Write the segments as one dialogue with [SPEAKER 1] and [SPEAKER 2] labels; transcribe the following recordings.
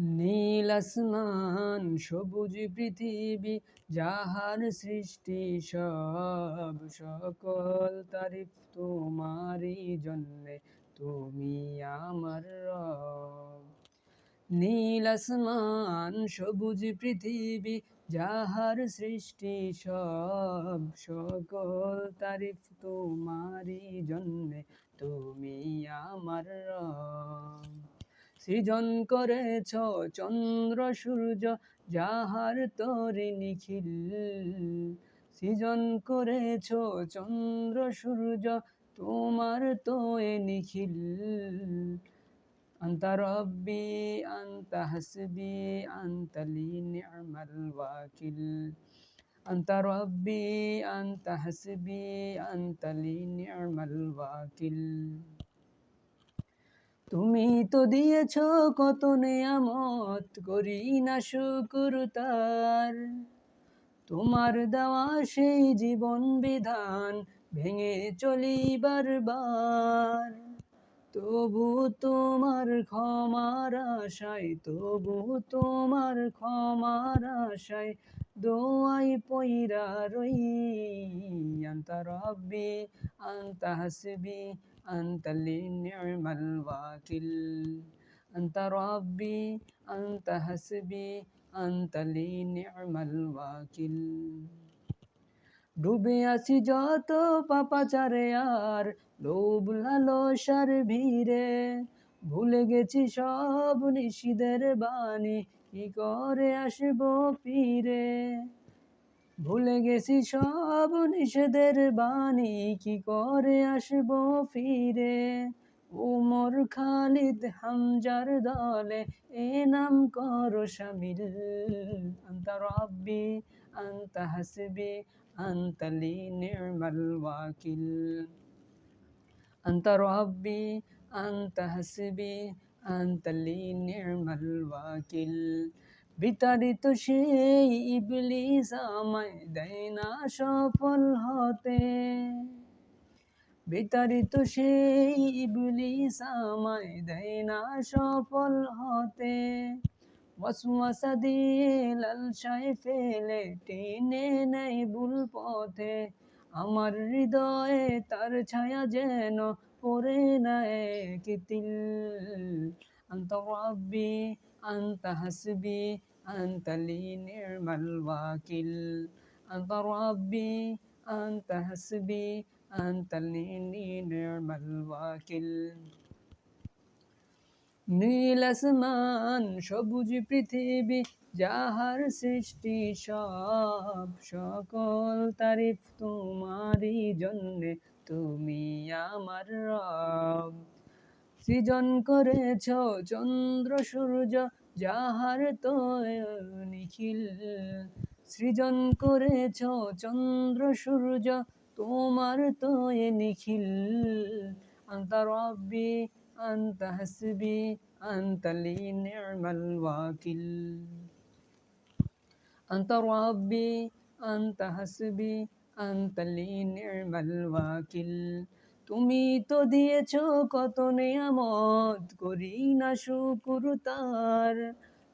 [SPEAKER 1] নীল আসমান সবুজ পৃথিবী যাহার সৃষ্টি সব, সকল তারিফ তোমারই জন্যে, তুমি আমার রব। নীল আসমান সবুজ পৃথিবী যাহার সৃষ্টি সব, সকল তারিফ তোমারই জন্যে, তুমি আমার রব। সৃজন করেছ চন্দ্র সূর্য যাহার তরি নিখিল, সৃজন করেছ চন্দ্র সূর্য তোমার তোয়ে নিখিল। আন্তা রব্বি আন্তা হাসবি আন্তা লি নি'মাল ওয়াকিল, আন্তা রব্বি আন্তা হাসবি আন্তা লি নি'মাল ওয়াকিল। তুমি তো দিয়েছ কত নেয়ামত, করি না শুকর তার। তোমার দেওয়া সেই জীবন বিধান ভেঙে চলি বারবার। তবু তোমার ক্ষমার আশায়, তবু তোমার ক্ষমার আশায় দোয়াই পইরা রই। আন্তা রব্বি আন্তা হাসবি আন্তা লি নি'মাল ওয়াকিল, আন্তা রব্বি আন্তা হাসবি আন্তা লি নি'মাল ওয়াকিল। ডুবে আছি যত পাপাচারে আর লোভ লালসার ভিড়ে, ভুলে গেছি সব নিষিদের বাণী, কি করে আসবো ফিরে। ভুলে গেছি সব নিষেধের বাণী, কি করে আসবো ফিরে। উমর খালিদ হামজার দলে এ নাম করো শামিল। আন্তা রব্বি আন্তা হাসবি আন্তা লি নি'মাল ওয়াকিল, আন্তা রব্বি আন্তা হাসবি আন্তা লি নি'মাল ওয়াকিল। বিতাড়িত সেই ইবলিস আমায় দেয় না সফল হতে, বিতাড়িত সেই ইবলিস আমায় দেয় না সফল হতে। ওয়াসওয়াসা দিয়ে লালসায় ফেলে টেনে নেয় ভুল পথে, আমার হৃদয়ে তার ছায়া যেন পড়ে না একতিল। আন্তা রব্বি আন্তা হাসবি আন্তা লি নি'মাল ওয়াকিল, আন্তা রব্বি আন্তা হাসবি আন্তা লি নি'মাল ওয়াকিল। নীল আসমান সবুজ পৃথিবী যাহার সৃষ্টি সব, সকল তারিফ তোমারই জন্যে, তুমি আমার রব। সৃজন করেছ চন্দ্র সূর্য যাহার তোয় নিখিল, সৃজন করেছ চন্দ্র সূর্য তোমার তোয় নিখিল। আন্তা রব্বি আন্তা হাসবি আন্তা লি নি'মাল ওয়াকিল, আন্তা রব্বি আন্তা হাসবি আন্তা লি নি'মাল ওয়াকিল। তুমি তো দিয়েছ কত নেয়ামত, করি না শুকর তার।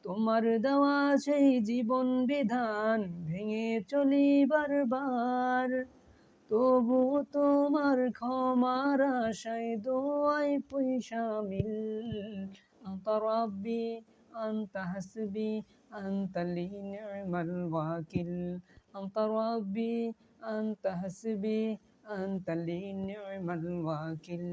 [SPEAKER 1] তোমার দেওয়া সেই জীবন বিধান ভেঙে চলি বারবার। তবু তোমার ক্ষমার আশায় দোয়াই পই শামিল। আন্তা রব্বি আন্তা হাসবি আন্তা লি নি'মাল ওয়াকিল, আন্তা রব্বি আন্তা হাসবি আন্তা লি নি'মাল ওয়াকিল।